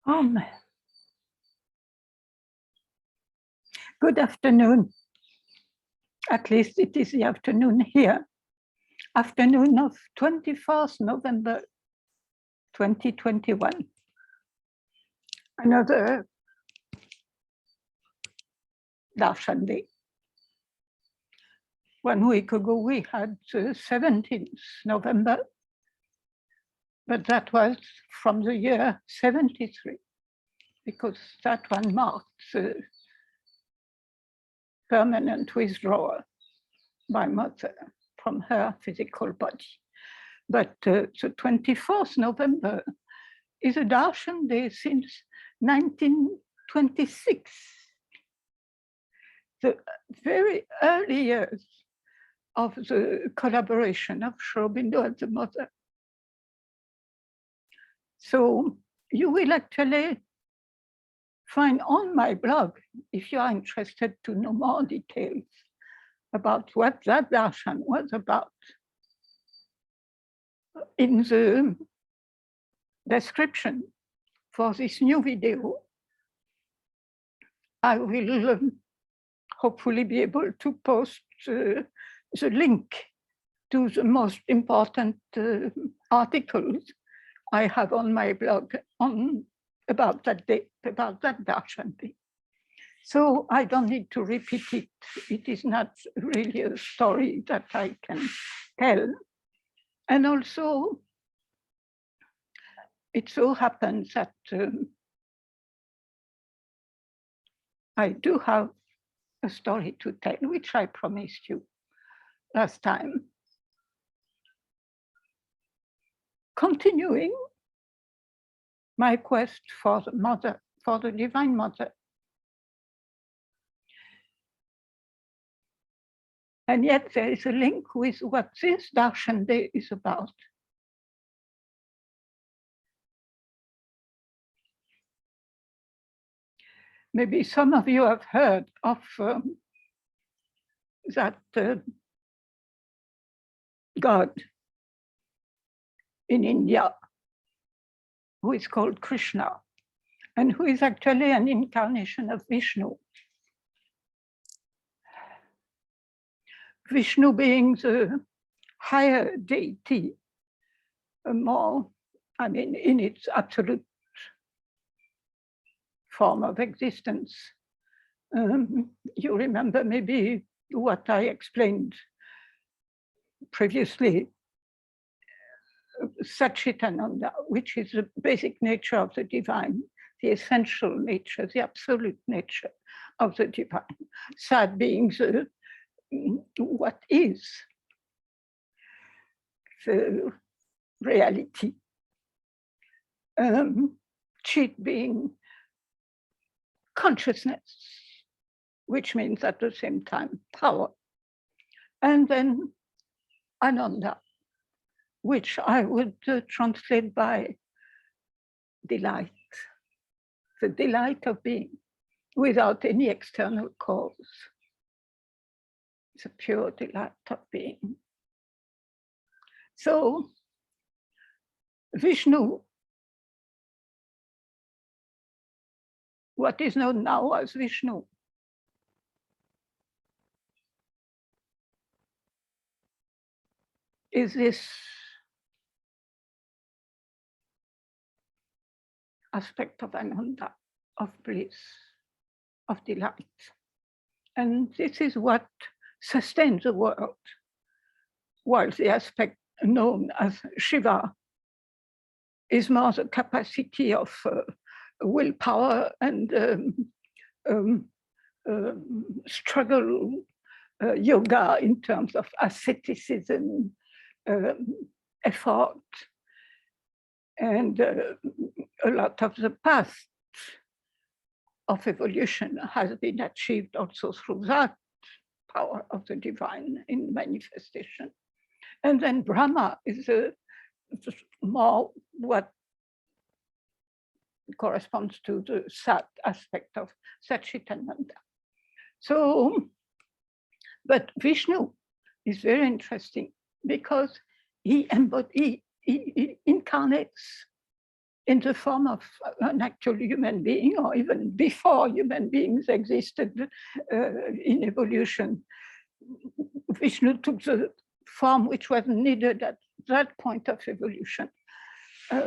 Good afternoon. At least it is the afternoon here. Afternoon of 24th November 2021. Another Darshan Day. 1 week ago we had 17th November, but that was from the year 73, because that one marked the permanent withdrawal by Mother from her physical body. But the 24th November is a Darshan Day since 1926, the very early years of the collaboration of Sri Aurobindo and the Mother. So you will actually find on my blog, if you are interested to know more details about what that darshan was about, in the description for this new video, I will hopefully be able to post the link to the most important articles I have on my blog about that day, about that Darshan Day. So I don't need to repeat it. It is not really a story that I can tell. And also, it so happens that I do have a story to tell, which I promised you last time. Continuing my quest for the Mother, for the Divine Mother. And yet there is a link with what this Darshan Day is about. Maybe some of you have heard of that God in India, who is called Krishna, and who is actually an incarnation of Vishnu. Vishnu being the higher deity, more, I mean, in its absolute form of existence. You remember maybe what I explained previously, Satchitananda, which is the basic nature of the divine, the essential nature, the absolute nature of the divine. Sat being the what is the reality. Chit being consciousness, which means at the same time power. And then Ananda, which I would translate by delight, the delight of being without any external cause. It's a pure delight of being. So Vishnu, what is known now as Vishnu, is this aspect of Ananda, of bliss, of delight. And this is what sustains the world, while the aspect known as Shiva is more the capacity of willpower and struggle, yoga in terms of asceticism, effort, and a lot of the past of evolution has been achieved also through that power of the divine in manifestation. And then Brahma is more what corresponds to the Sat aspect of Satchitananda. So, but Vishnu is very interesting because he incarnates in the form of an actual human being, or even before human beings existed in evolution. Vishnu took the form which was needed at that point of evolution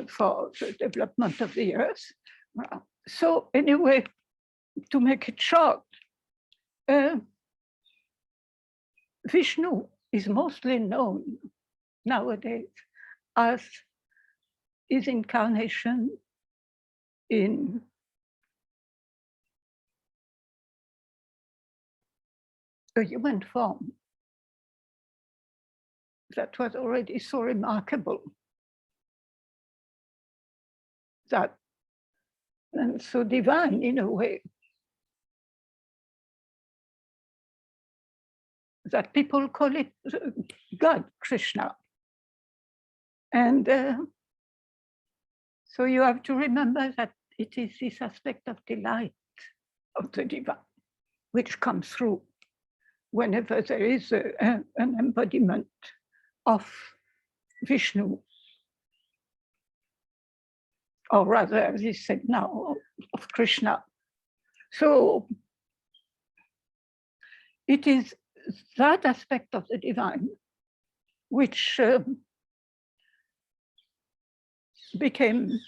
for the development of the earth. So anyway, to make it short, Vishnu is mostly known nowadays as his incarnation in a human form that was already so remarkable that, and so divine in a way, that people call it God, Krishna. And so you have to remember that it is this aspect of delight of the divine which comes through whenever there is an embodiment of Vishnu, or rather, as is said now, of Krishna. So it is that aspect of the divine which became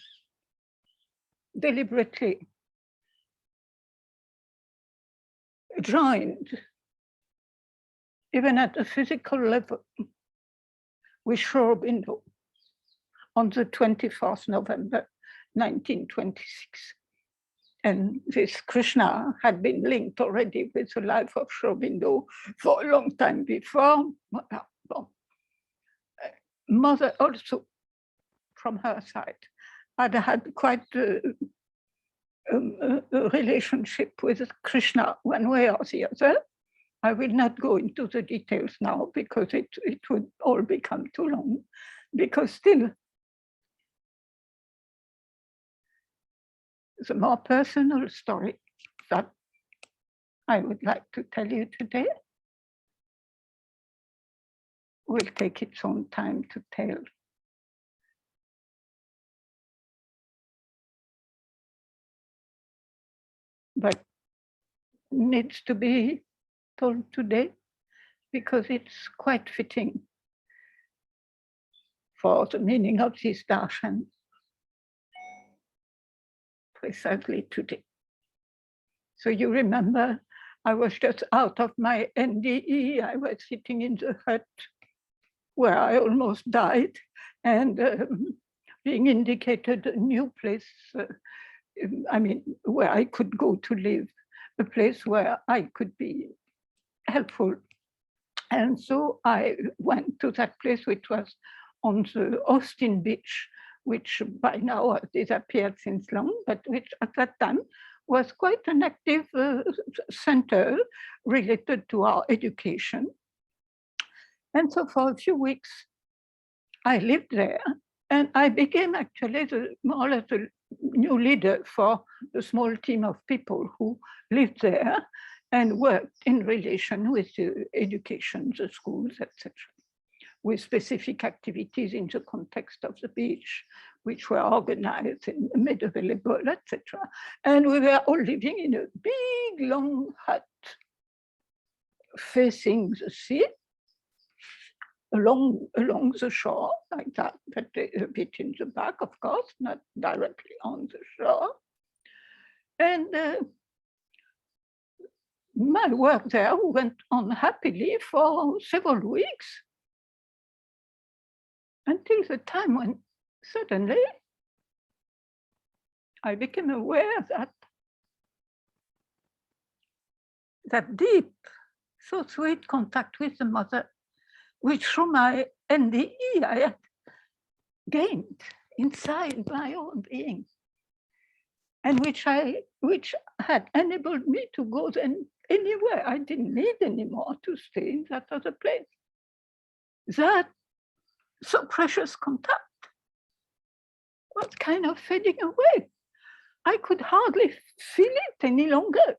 deliberately joined, even at a physical level, with Sri Aurobindo on the 24th November, 1926. And this Krishna had been linked already with the life of Sri Aurobindo for a long time before. Mother also, from her side, had had quite a relationship with Krishna one way or the other. I will not go into the details now because it would all become too long, because still the more personal story that I would like to tell you today will take its own time to tell. But needs to be told today because it's quite fitting for the meaning of this darshan precisely today. So you remember, I was just out of my NDE. I was sitting in the hut where I almost died, and being indicated a new place, where I could go to live, a place where I could be helpful. And so I went to that place, which was on the Austin beach, which by now has disappeared since long, but which at that time was quite an active center related to our education. And so for a few weeks, I lived there, and I became actually more or less a new leader for the small team of people who lived there and worked in relation with the education, the schools, etc., with specific activities in the context of the beach, which were organized and made available, etc. And we were all living in a big, long hut facing the sea, along the shore, like that, but a bit in the back, of course, not directly on the shore. And my work there went on happily for several weeks, until the time when suddenly I became aware that deep, so sweet contact with the mother, which through my NDE I had gained inside my own being, and which had enabled me to go then anywhere. I didn't need anymore to stay in that other place. That so precious contact was kind of fading away. I could hardly feel it any longer.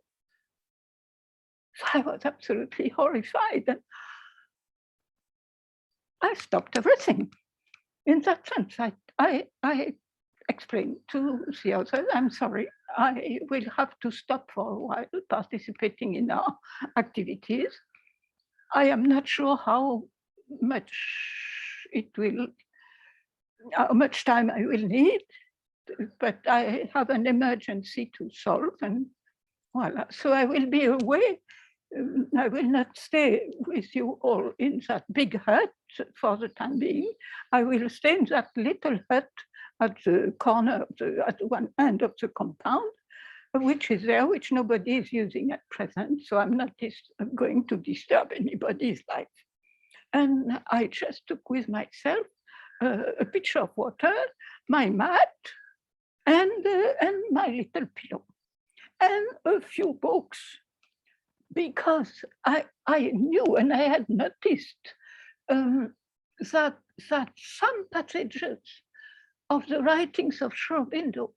So I was absolutely horrified, and I stopped everything. In that sense, I explained to the others, I'm sorry, I will have to stop for a while participating in our activities. I am not sure how much how much time I will need, but I have an emergency to solve, and voila. So I will be away. I will not stay with you all in that big hut for the time being. I will stay in that little hut at the corner, at one end of the compound, which is there, which nobody is using at present. So I'm not going to disturb anybody's life. And I just took with myself a pitcher of water, my mat, and my little pillow, and a few books, because I knew and I had noticed that some passages of the writings of Sri Aurobindo,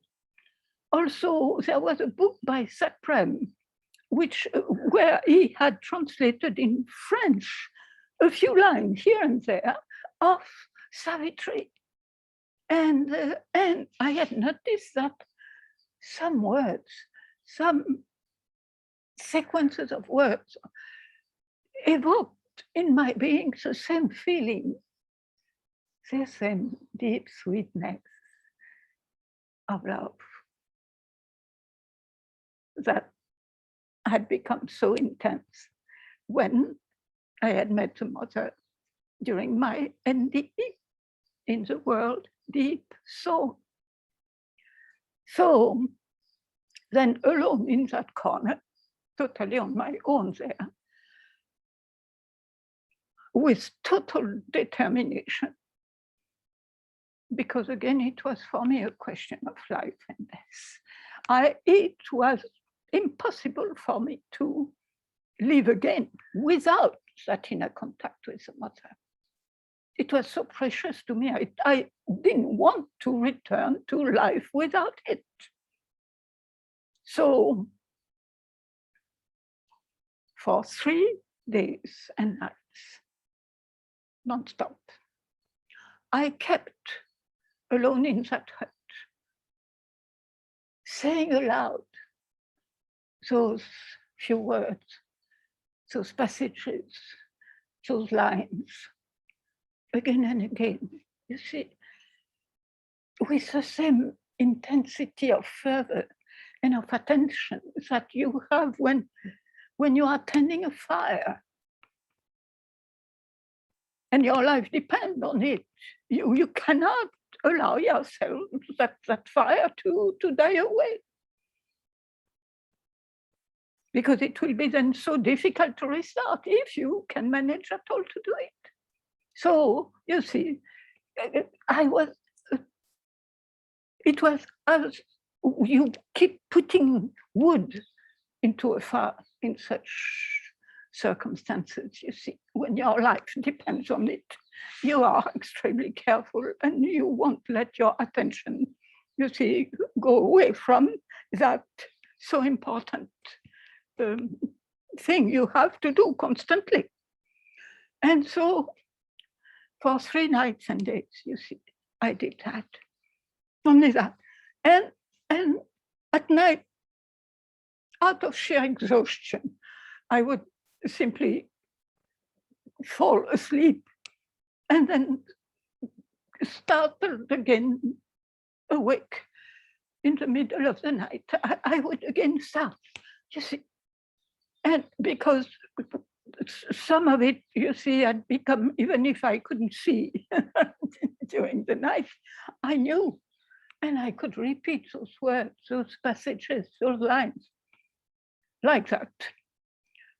also there was a book by Saprem, where he had translated in French a few lines here and there of Savitri. And I had noticed that some words, some sequences of words evoked in my being the same feeling, the same deep sweetness of love that had become so intense when I had met the mother during my NDE in the world deep soul. So then, alone in that corner, totally on my own there, with total determination, because again, it was for me a question of life and death. It was impossible for me to live again without that inner contact with the mother. It was so precious to me. I didn't want to return to life without it. So for 3 days and nights, non-stop, I kept alone in that hut, saying aloud those few words, those passages, those lines, again and again, you see, with the same intensity of fervor and of attention that you have when you are tending a fire and your life depends on it. You cannot allow yourself that fire to die away, because it will be then so difficult to restart if you can manage at all to do it. So you see, it was as you keep putting wood into a fire in such circumstances, you see, when your life depends on it, you are extremely careful and you won't let your attention, you see, go away from that so important thing you have to do constantly. And so for 3 nights and days, you see, I did that. Only that. And at night, out of sheer exhaustion, I would simply fall asleep and then startled again awake in the middle of the night. I would again start, you see. And because some of it, you see, had become, even if I couldn't see during the night, I knew. And I could repeat those words, those passages, those lines, like that,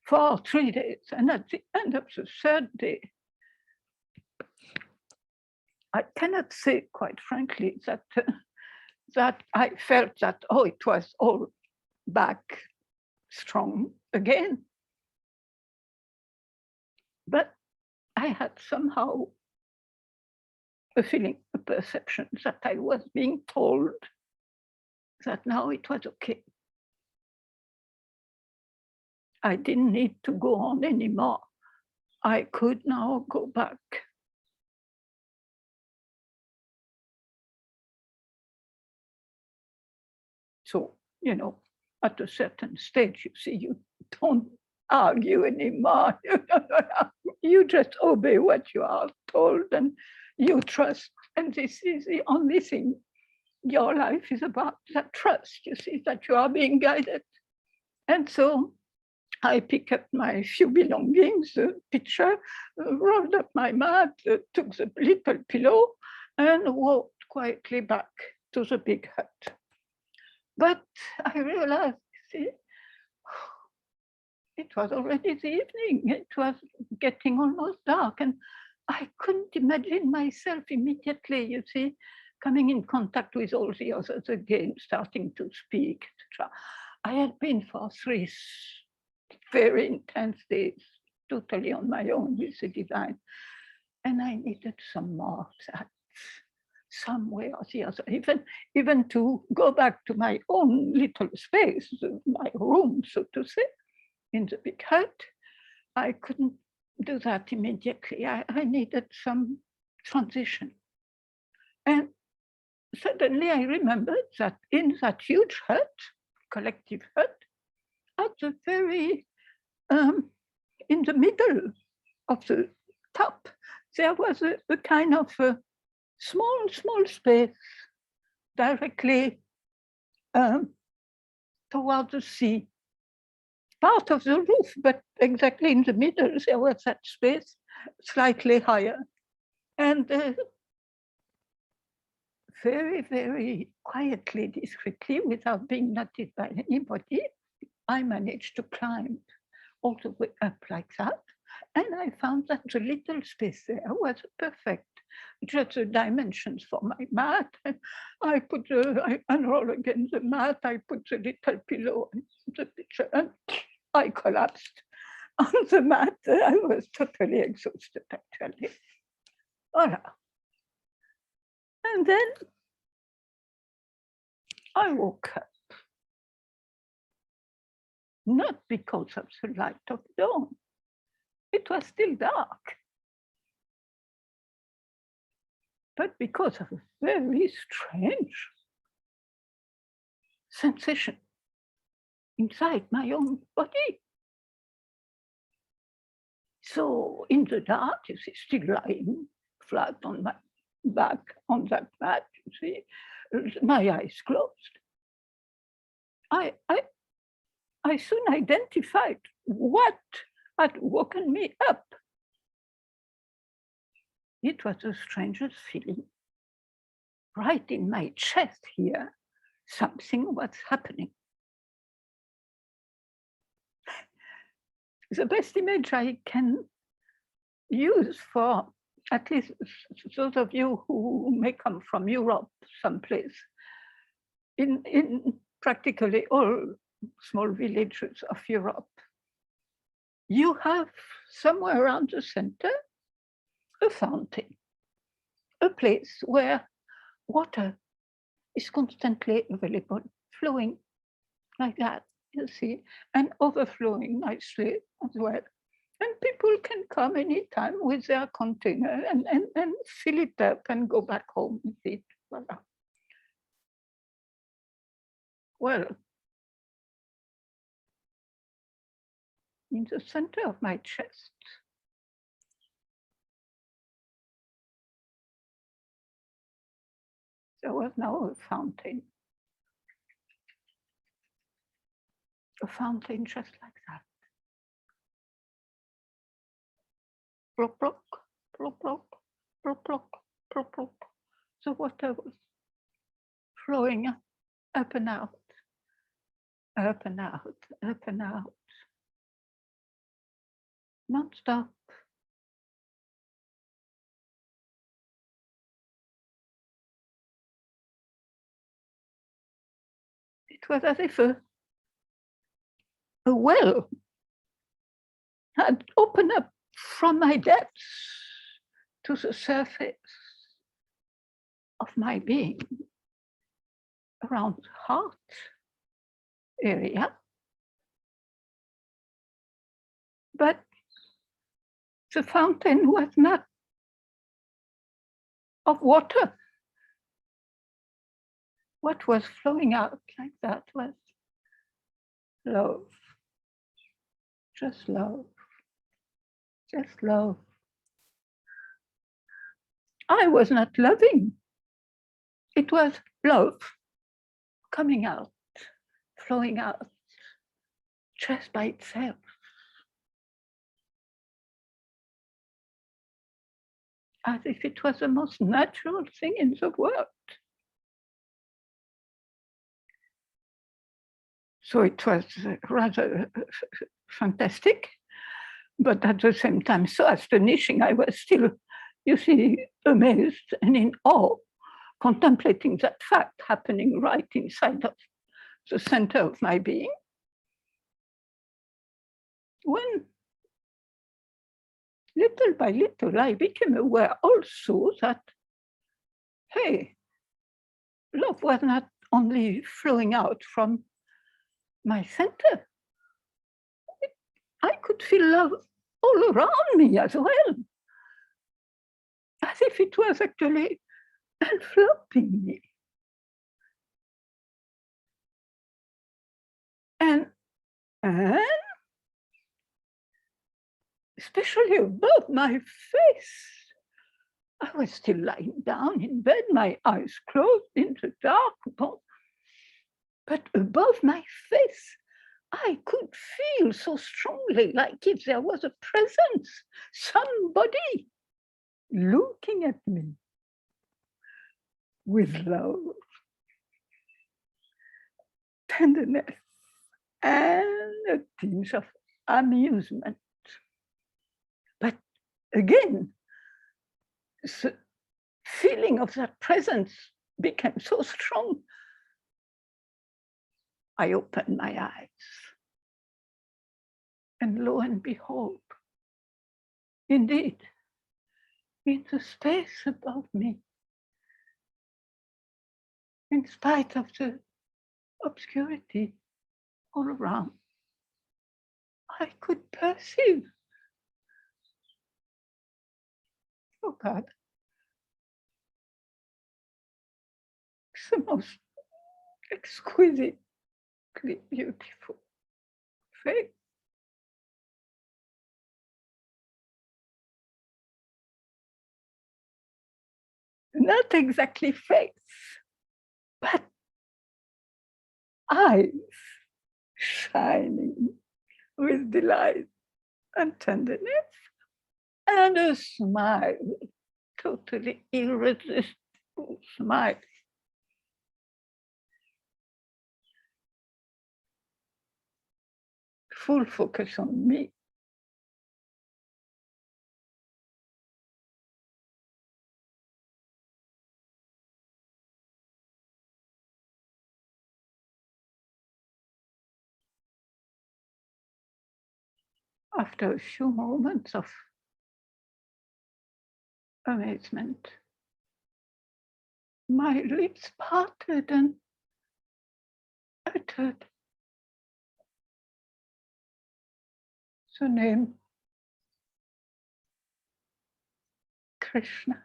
for 3 days. And at the end of the 3rd day, I cannot say, quite frankly, that I felt that, oh, it was all back strong again. But I had somehow a feeling, a perception that I was being told that now it was okay. I didn't need to go on anymore. I could now go back. So, at a certain stage, you see, you don't argue anymore. You just obey what you are told and you trust. And this is the only thing your life is about, that trust, you see, that you are being guided. And so I pick up my few belongings, the pitcher, rolled up my mat, took the little pillow, and walked quietly back to the big hut. But I realized, see, it was already the evening. It was getting almost dark, and I couldn't imagine myself immediately, you see, coming in contact with all the others again, starting to speak, etc. I had been for 3 very intense days, totally on my own with the divine. And I needed some more of that, some way or the other, even to go back to my own little space, my room, so to say, in the big hut. I couldn't do that immediately. I needed some transition. And suddenly I remembered that in that huge hut, collective hut, at the very, in the middle of the top, there was a kind of a small space directly toward the sea. Part of the roof, but exactly in the middle, there was that space slightly higher. And very, very quietly, discreetly, without being noticed by anybody, I managed to climb all the way up like that. And I found that the little space there was perfect, just the dimensions for my mat. I unroll again the mat, I put the little pillow in the picture, and I collapsed on the mat. I was totally exhausted, actually. Voilà. And then I woke up, not because of the light of dawn. It was still dark, but because of a very strange sensation inside my own body. So in the dark, you see, still lying flat on my back on that mat, you see, my eyes closed. I soon identified what had woken me up. It was the strangest feeling. Right in my chest here, something was happening. The best image I can use for at least those of you who may come from Europe someplace, in practically all small villages of Europe, you have somewhere around the center a fountain, a place where water is constantly available, flowing like that, you see, and overflowing nicely as well. And people can come anytime with their container and fill it up and go back home with it. Voilà. Well, in the center of my chest, there was now a fountain. A fountain just like that. Plop, plop, plop, plop, plop, plop, plop, plop. The water was flowing up and out, up and out, up and out, non-stop. It was as if a well had opened up from my depths to the surface of my being, around the heart area. But the fountain was not of water. what was flowing out like that was love, just love, just love. I was not loving. It was love coming out, flowing out, just by itself. As if it was the most natural thing in the world. So it was rather fantastic, but at the same time so astonishing. I was still, you see, amazed and in awe, contemplating that fact happening right inside of the center of my being. When little by little, I became aware also that, hey, love was not only flowing out from my center. I could feel love all around me as well, as if it was actually enveloping me. And especially above my face. I was still lying down in bed, my eyes closed in the dark, but above my face, I could feel so strongly, like if there was a presence, somebody looking at me with love, tenderness, and a tinge of amusement. But again, the feeling of that presence became so strong. I opened my eyes. And lo and behold, indeed, in the space above me, in spite of the obscurity all around, I could perceive, oh God, the most exquisitely beautiful face. Not exactly face, but eyes shining with delight and tenderness, and a smile, totally irresistible smile. Full focus on me. After a few moments of amazement, my lips parted and uttered the name Krishna.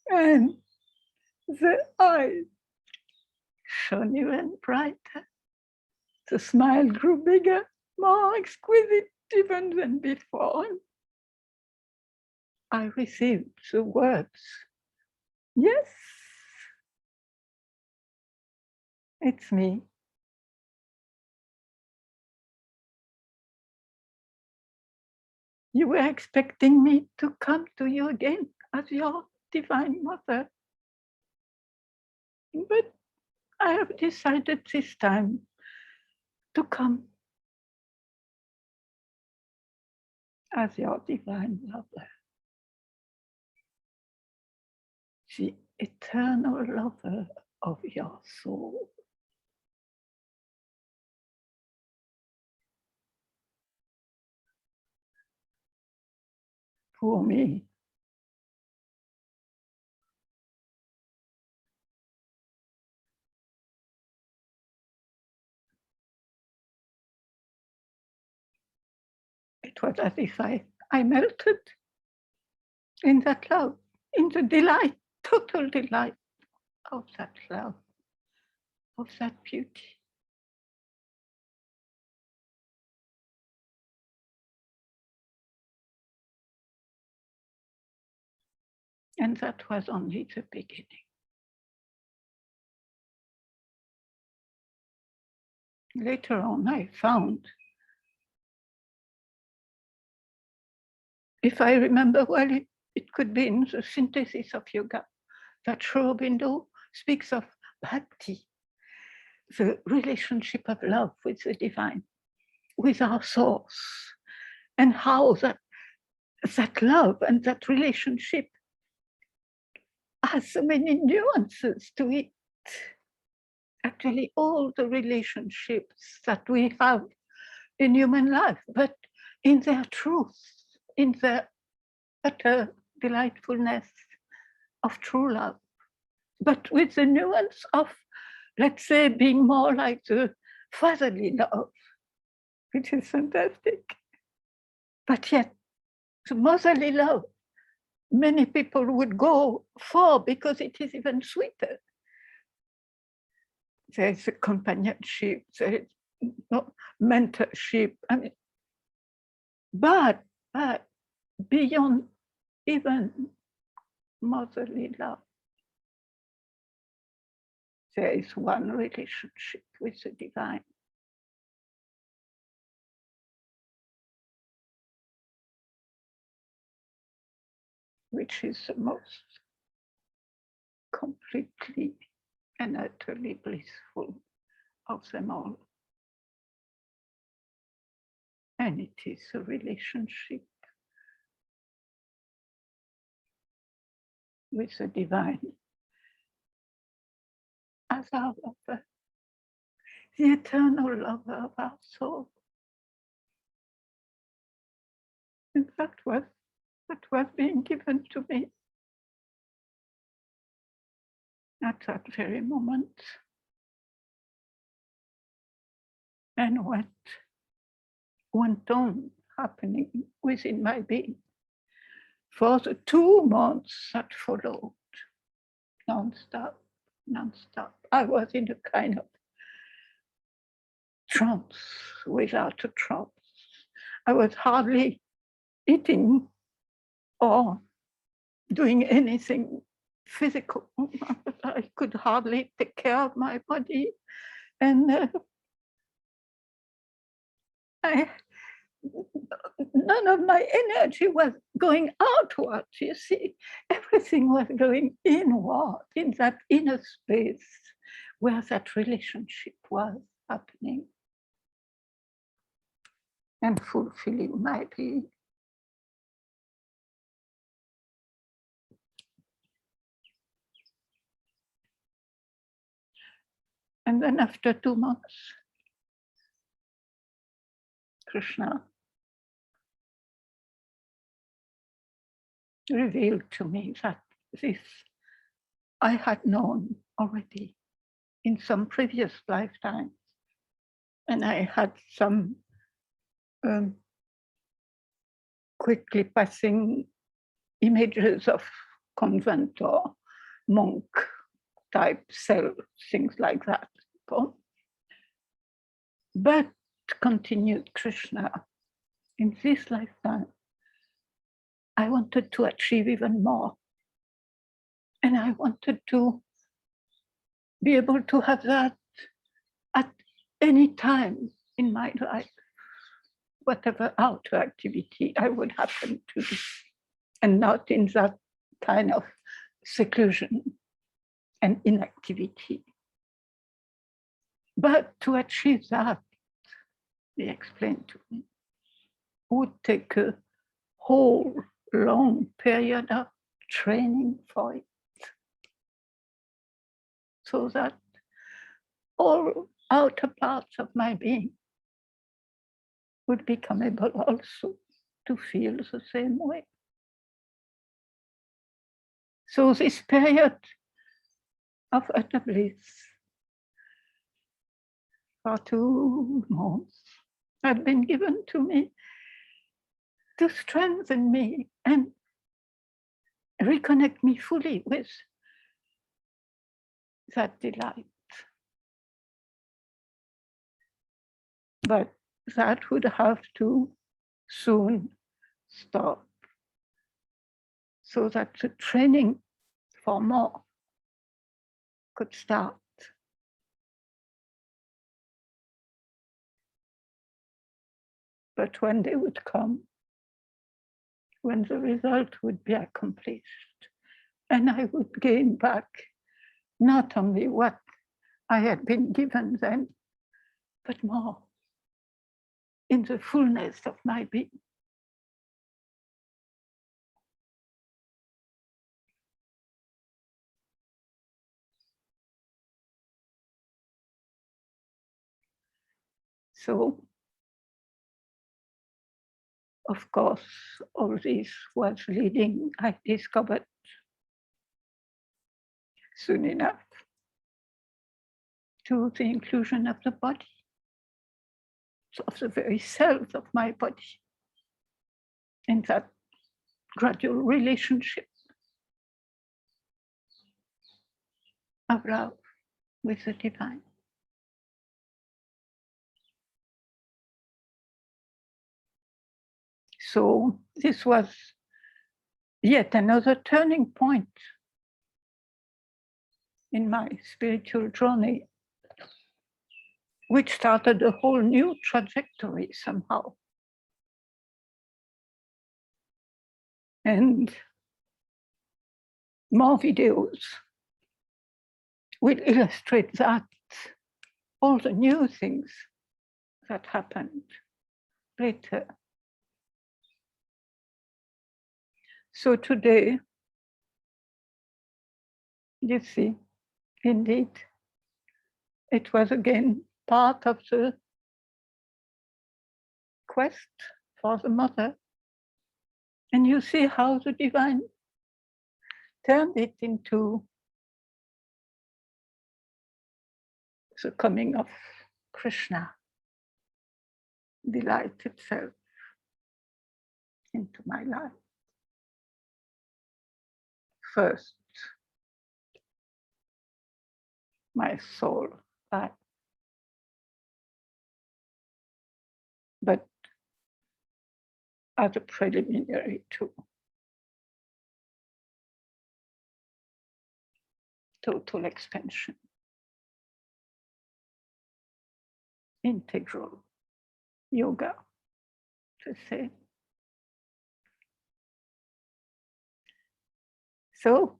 And the eyes shone even brighter. The smile grew bigger, more exquisite even than before. I received the words, yes, it's me. You were expecting me to come to you again as your divine mother. But I have decided this time to come as your divine lover, the eternal lover of your soul. For me, it was as if I melted in that love, in the delight total delight of that love, of that beauty. And that was only the beginning. Later on, I found, if I remember well, it could be in the synthesis of yoga, that Sri Aurobindo speaks of bhakti, the relationship of love with the divine, with our source, and how that love and that relationship has so many nuances to it. Actually, all the relationships that we have in human life, but in their truth, in their utter delightfulness of true love, but with the nuance of, let's say, being more like the fatherly love, which is fantastic. But yet, the motherly love, many people would go for because it is even sweeter. There's a companionship, there's mentorship. I mean, but beyond even motherly love, there is one relationship with the divine. Which is the most completely and utterly blissful of them all. And it is a relationship with the divine as our lover, the eternal lover of our soul. And that was being given to me at that very moment. And what went on happening within my being for the 2 months that followed, non-stop. I was in a kind of trance without a trance. I was hardly eating or doing anything physical. I could hardly take care of my body. And none of my energy was going outward, you see. Everything was going inward, in that inner space where that relationship was happening and fulfilling my being. And then after 2 months, Krishna revealed to me that this I had known already in some previous lifetimes. And I had some quickly passing images of convent or monk type cell, things like that. But continued Krishna, in this lifetime, I wanted to achieve even more. And I wanted to be able to have that at any time in my life, whatever outer activity I would happen to do, and not in that kind of seclusion and inactivity. But to achieve that, he explained to me, would take a whole long period of training for it. So that all outer parts of my being would become able also to feel the same way. So this period of utter bliss for 2 months had been given to me to strengthen me and reconnect me fully with that delight. But that would have to soon stop, so that the training for more could start. But when they would come, when the result would be accomplished, and I would gain back not only what I had been given then, but more in the fullness of my being. So, of course, all this was leading, I discovered soon enough, to the inclusion of the body, of the very cells of my body, in that gradual relationship of love with the divine. So this was yet another turning point in my spiritual journey, which started a whole new trajectory somehow. And more videos will illustrate that, all the new things that happened later. So today, you see, indeed, it was again part of the quest for the mother. And you see how the divine turned it into the coming of Krishna, the light itself, into my life. First, my soul life, but as a preliminary to total expansion, integral yoga, to say. So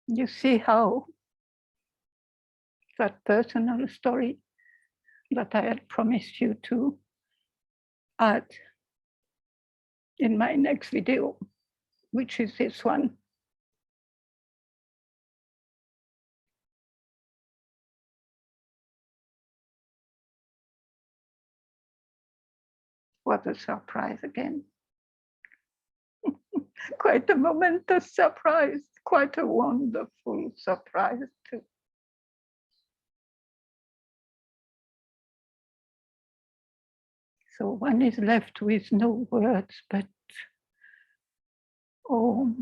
you see how that personal story that I had promised you to add in my next video, which is this one. What a surprise again. Quite a momentous surprise, quite a wonderful surprise too. So one is left with no words, but oh,